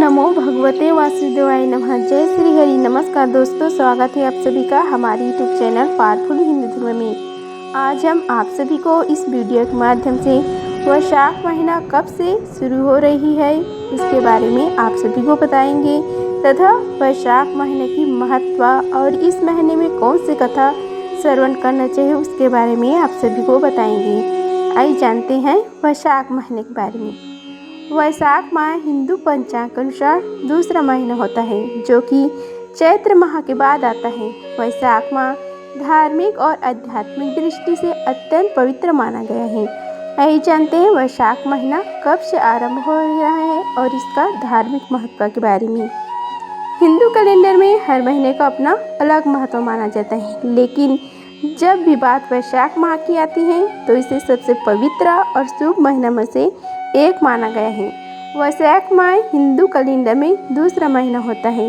नमो भगवते वासुदेवाय नमः। जय श्री हरि। नमस्कार दोस्तों, स्वागत है आप सभी का हमारे यूट्यूब चैनल पावरफुल हिंदू धर्म में। आज हम आप सभी को इस वीडियो के माध्यम से वैशाख महीना कब से शुरू हो रही है उसके बारे में आप सभी को बताएंगे तथा वैशाख महीने की महत्व और इस महीने में कौन सी कथा श्रवण करना चाहिए उसके बारे में आप सभी को बताएंगे। आइए जानते हैं वैशाख महीने के बारे में। वैशाख माह हिंदू पंचांग के अनुसार दूसरा महीना होता है जो कि चैत्र माह के बाद आता है। वैशाख माह धार्मिक और आध्यात्मिक दृष्टि से अत्यंत पवित्र माना गया है। आइए जानते हैं वैशाख महीना कब से आरंभ हो रहा है और इसका धार्मिक महत्व के बारे में। हिंदू कैलेंडर में हर महीने का अपना अलग महत्व माना जाता है, लेकिन जब भी बात वैशाख माह की आती है तो इसे सबसे पवित्र और शुभ महीना में से एक माना गया है। वैशाख माह हिंदू कैलेंडर में दूसरा महीना होता है।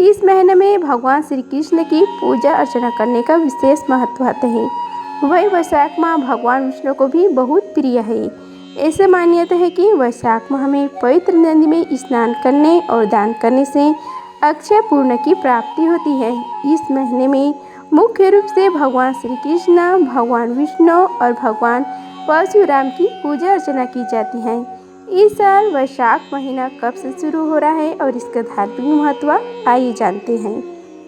इस महीने में भगवान श्री कृष्ण की पूजा अर्चना करने का विशेष महत्व होता है। वही वैशाख माह भगवान विष्णु को भी बहुत प्रिय है। ऐसे मान्यता है कि वैशाख माह में पवित्र नदी में स्नान करने और दान करने से अक्षय पूर्ण की प्राप्ति होती है। इस महीने में मुख्य रूप से भगवान श्री कृष्ण, भगवान विष्णु और भगवान परशुराम की पूजा अर्चना की जाती है। इस साल वैशाख महीना कब से शुरू हो रहा है और इसका धार्मिक महत्व आइए जानते हैं।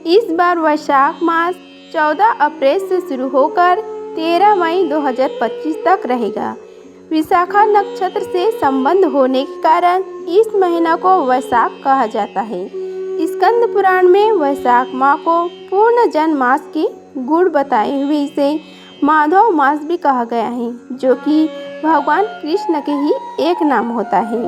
इस बार वैशाख मास 14 अप्रैल से शुरू होकर 13 मई 2025 तक रहेगा। विशाखा नक्षत्र से संबंध होने के कारण इस महीना को वैशाख कहा जाता है। स्कंद पुराण में वैशाख माह को पूर्ण जन मास की गुण बताए हुए इसे माधव मास भी कहा गया है, जो कि भगवान कृष्ण के ही एक नाम होता है।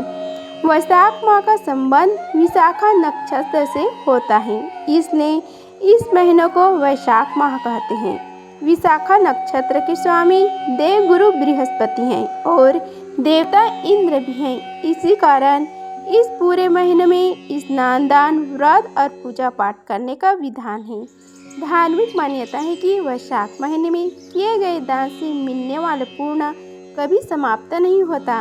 वैशाख माह का संबंध विशाखा नक्षत्र से होता है, इसलिए इस महीने को वैशाख माह कहते हैं। विशाखा नक्षत्र के स्वामी देवगुरु बृहस्पति हैं और देवता इंद्र भी हैं। इसी कारण इस पूरे महीने में स्नान, दान, व्रत और पूजा पाठ करने का विधान है। धार्मिक मान्यता है कि वैशाख महीने में किए गए दान से मिलने वाला पुण्य कभी समाप्त नहीं होता।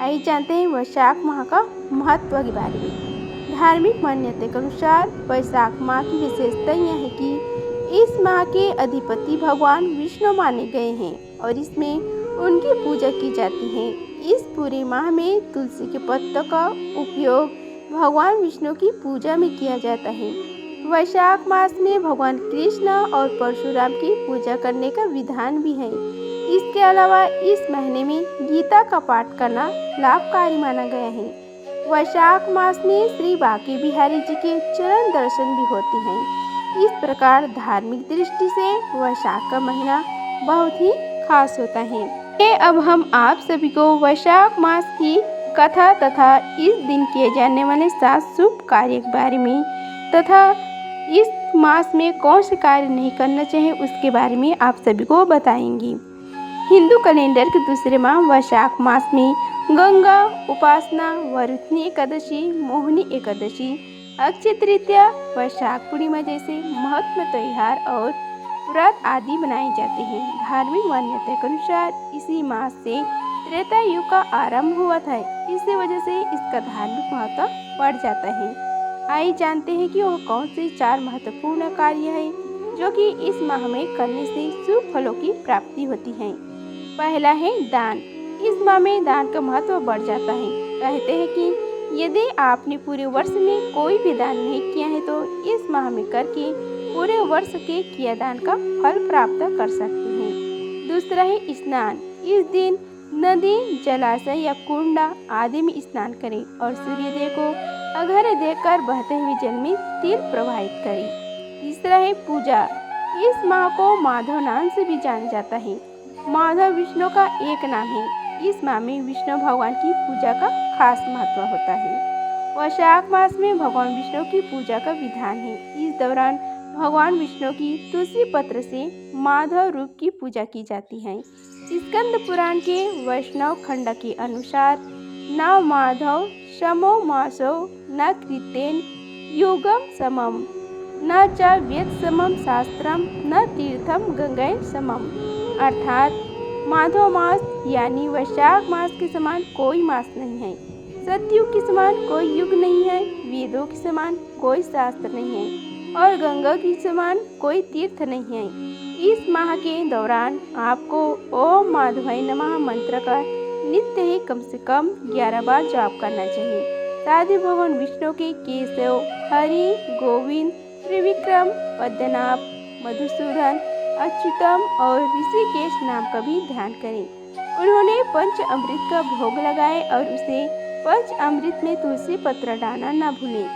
आइए जानते हैं वैशाख माह का महत्व के बारे में। धार्मिक मान्यता के अनुसार वैशाख माह की विशेषता यह है कि इस माह के अधिपति भगवान विष्णु माने गए हैं और इसमें उनकी पूजा की जाती है। इस पूरे माह में तुलसी के पत्तों का उपयोग भगवान विष्णु की पूजा में किया जाता है। वैशाख मास में भगवान कृष्ण और परशुराम की पूजा करने का विधान भी है। इसके अलावा इस महीने में गीता का पाठ करना लाभकारी माना गया है। वैशाख मास में श्री बांके बिहारी जी के चरण दर्शन भी होते हैं। इस प्रकार धार्मिक दृष्टि से वैशाख का महीना बहुत ही खास होता है। अब हम आप सभी को वैशाख मास की कथा तथा इस दिन किए जाने वाले 7 शुभ कार्य के बारे में तथा इस मास में कौन से कार्य नहीं करना चाहिए उसके बारे में आप सभी को बताएंगे। हिंदू कैलेंडर के दूसरे माह वैशाख मास में गंगा उपासना, वरुथनी एकादशी, मोहिनी एकादशी, अक्षय तृतीया, वैशाख पूर्णिमा जैसे महत्वपूर्ण त्योहार और व्रत आदि बनाए जाते हैं। धार्मिक मान्यता के अनुसार इसी मास से त्रेता युग का आरंभ हुआ था। इसी वजह से इसका धार्मिक महत्व बढ़ जाता है। आइए जानते हैं कि वह कौन से 4 महत्वपूर्ण कार्य हैं जो कि इस माह में करने से शुभ फलों की प्राप्ति होती है। पहला है दान। इस माह में दान का महत्व बढ़ जाता है। कहते हैं कि यदि आपने पूरे वर्ष में कोई भी दान नहीं किया है तो इस माह में करके पूरे वर्ष के किया दान का फल प्राप्त कर सकते हैं। दूसरा है स्नान। इस दिन नदी, जलाशय या कुंड आदि में स्नान करें और सूर्योदय को अर्घ्य देकर बहते हुए जल में तीर प्रवाहित करें। तीसरा है पूजा। इस माह को माधव नाम से भी जाना जाता है। माधव विष्णु का एक नाम है। इस माह में विष्णु भगवान की पूजा का खास महत्व होता है। वैशाख मास में भगवान विष्णु की पूजा का विधान है। इस दौरान भगवान विष्णु की तुलसी पत्र से माधव रूप की पूजा की जाती है। स्कंद पुराण के वैष्णव खंड के अनुसार न माधव समो मासो न कृतेन युगम समम न च वेद समम शास्त्रम न तीर्थम गंगे समम। अर्थात माधव मास यानी वैशाख मास के समान कोई मास नहीं है। सतयुग के समान कोई युग नहीं है, वेदों के समान कोई शास्त्र नहीं है और गंगा के समान कोई तीर्थ नहीं है। इस माह के दौरान आपको ओम माधवाय नमः मंत्र का नित्य ही कम से कम 11 बार जाप करना चाहिए। साथ ही भगवान विष्णु के केशव, हरि, गोविंद, त्रिविक्रम, पद्मनाभ, मधुसूदन, अच्युतम और ऋषिकेश नाम का भी ध्यान करें। उन्होंने पंच अमृत का भोग लगाए और उसे पंच अमृत में तुलसी पत्र डालना न भूलें।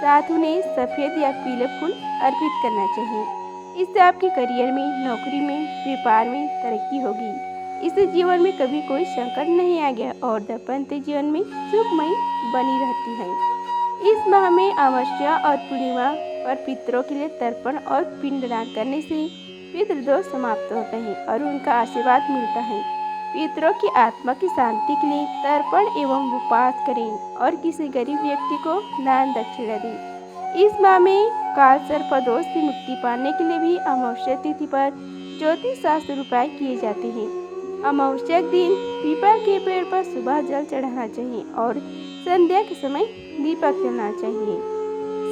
साथ उन्हें सफ़ेद या पीले फूल अर्पित करना चाहिए। इससे आपके करियर में, नौकरी में, व्यापार में तरक्की होगी। इससे जीवन में कभी कोई संकट नहीं आ गया और दाम्पत्य जीवन में सुखमयी बनी रहती है। इस माह में अमावस्या और पूर्णिमा पर पितरों के लिए तर्पण और पिंडदान करने से पितृदोष समाप्त होते हैं और उनका आशीर्वाद मिलता है। पितरों की आत्मा की शांति के लिए तर्पण एवं उपवास करें और किसी गरीब व्यक्ति को दान दक्षिणा दें। इस माह में काल सर्प दोष से मुक्ति पाने के लिए भी अमावस्या तिथि पर ज्योतिष शास्त्र उपाय किए जाते हैं। अमावस्या के दिन पीपल के पेड़ पर सुबह जल चढ़ाना चाहिए और संध्या के समय दीपक जलाना चाहिए।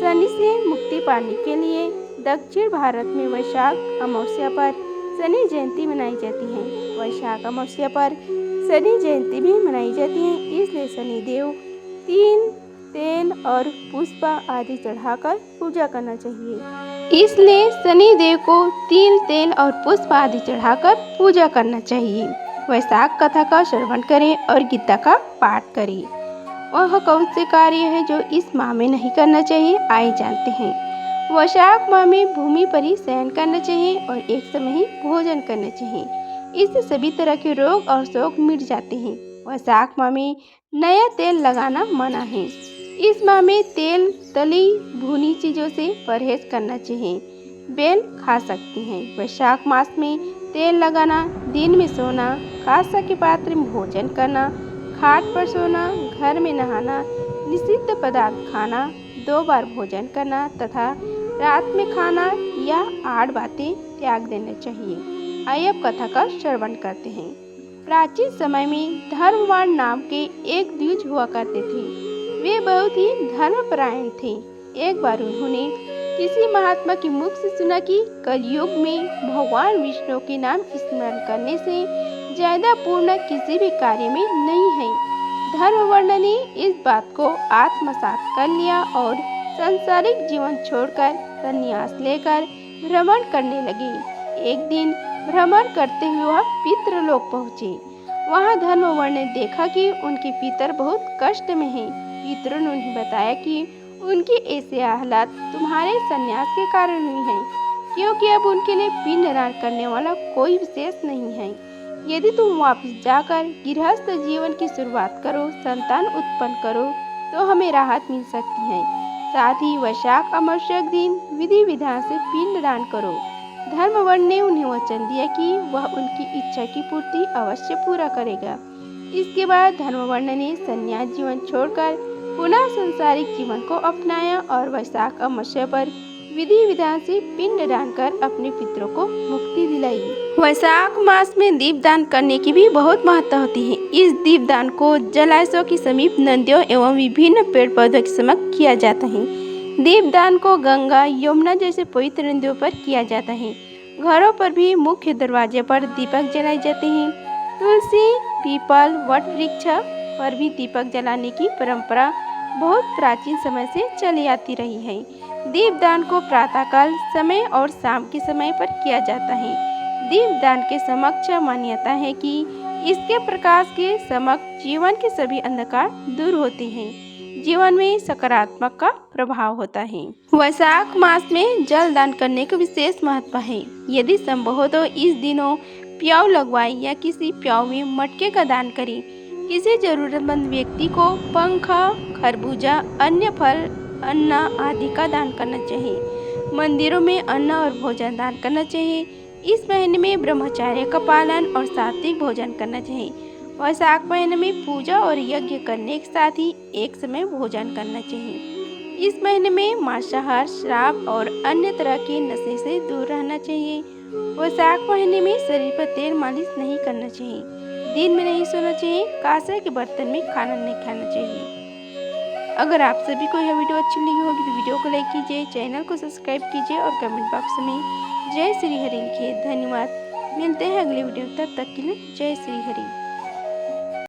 शनि से मुक्ति पाने के लिए दक्षिण भारत में वैशाख अमावस्या पर शनि जयंती मनाई जाती है। वैशाख अमावस्या पर शनि जयंती भी मनाई जाती है, इसलिए शनि देव तिल, तेल और पुष्प आदि चढ़ाकर पूजा करना चाहिए। इसलिए शनि देव को तिल, तेल और पुष्प आदि चढ़ाकर पूजा करना चाहिए। वैशाख कथा का श्रवण करें और गीता का पाठ करें। वह कौन से कार्य है जो इस माह में नहीं करना चाहिए, आइए जानते हैं। वैशाख माह में भूमि पर ही शयन करना चाहिए और एक समय ही भोजन करना चाहिए। इससे सभी तरह के रोग और शोक मिट जाते हैं। वैशाख माह में नया तेल लगाना मना है। इस माह में तेल, तली, भुनी चीज़ों से परहेज करना चाहिए। बेल खा सकती हैं। वैशाख मास में तेल लगाना, दिन में सोना, कांसा के पात्र में भोजन करना, खाट पर सोना, घर में नहाना, निषिद्ध पदार्थ खाना, 2 बार भोजन करना तथा रात में खाना या 8 बातें त्याग देना चाहिए। आइए अब कथा का श्रवण करते हैं। प्राचीन समय में धर्मवान नाम के एक द्विज हुआ करते थे। वे बहुत ही धर्मपरायण थे। एक बार उन्होंने किसी महात्मा के मुख से सुना कि कलयुग में भगवान विष्णु के नाम स्मरण करने से ज्यादा पूर्ण किसी भी कार्य में नहीं है। धर्मवर्ण ने इस बात को आत्मसात कर लिया और सांसारिक जीवन छोड़कर संन्यास लेकर भ्रमण करने लगे। एक दिन भ्रमण करते हुए वह पितृलोक पहुँचे। वहाँ धर्मवर्ण ने देखा कि उनके पितर बहुत कष्ट में हैं। पितरों ने उन्हें बताया कि उनकी ऐसे हालात तुम्हारे संन्यास के कारण हुई हैं, क्योंकि अब उनके लिए पिंडदान करने वाला कोई विशेष नहीं है। यदि तुम वापस जाकर गृहस्थ जीवन की शुरुआत करो, संतान उत्पन्न करो, तो हमें राहत मिल सकती है। साथ ही वैशाख अमावस्या के दिन विधि विधान से पिंडदान करो। धर्मवर्ण ने उन्हें वचन दिया कि वह उनकी इच्छा की पूर्ति अवश्य पूरा करेगा। इसके बाद धर्मवर्ण ने संन्यास जीवन छोड़कर पुनः सांसारिक जीवन को अपनाया और वैशाख अमावस्या पर विधि विधान से पिंडदान कर अपने पितरों को मुक्ति दिलाई। वैशाख मास में दीपदान करने की भी बहुत महत्ता होती है। इस दीपदान को जलाशयों के समीप, नदियों एवं विभिन्न पेड़ पौधों के समक्ष किया जाता है। दीपदान को गंगा, यमुना जैसे पवित्र नदियों पर किया जाता है। घरों पर भी मुख्य दरवाजे पर दीपक जलाए जाते हैं। तुलसी, पीपल, वट वृक्ष पर भी दीपक जलाने की परंपरा बहुत प्राचीन समय से चली आती रही है। दीपदान को प्रातःकाल समय और शाम के समय पर किया जाता है। दीपदान के समक्ष मान्यता है कि इसके प्रकाश के समक्ष जीवन के सभी अंधकार दूर होते हैं, जीवन में सकारात्मक का प्रभाव होता है। वैशाख मास में जल दान करने का विशेष महत्व है। यदि संभव हो तो इस दिनों प्याऊ लगवाए या किसी प्याऊ में मटके का दान करें। किसी जरूरतमंद व्यक्ति को पंखा, खरबूजा, अन्य फल, अन्न आदि का दान करना चाहिए। मंदिरों में अन्न और भोजन दान करना चाहिए। इस महीने में ब्रह्मचर्य का पालन और सात्विक भोजन करना चाहिए। वैशाख महीने में पूजा और यज्ञ करने के साथ ही एक समय भोजन करना चाहिए। इस महीने में मांसाहार, शराब और अन्य तरह के नशे से दूर रहना चाहिए। वैशाख महीने में शरीर पर तेल मालिश नहीं करना चाहिए। दिन में नहीं सोना चाहिए। कांसे के बर्तन में खाना नहीं खाना चाहिए। अगर आप सभी को यह वीडियो अच्छी लगी होगी तो वीडियो को लाइक कीजिए, चैनल को सब्सक्राइब कीजिए और कमेंट बॉक्स में जय श्री हरि लिखिए। धन्यवाद। मिलते हैं अगले वीडियो, तब तक के लिए जय श्री हरि।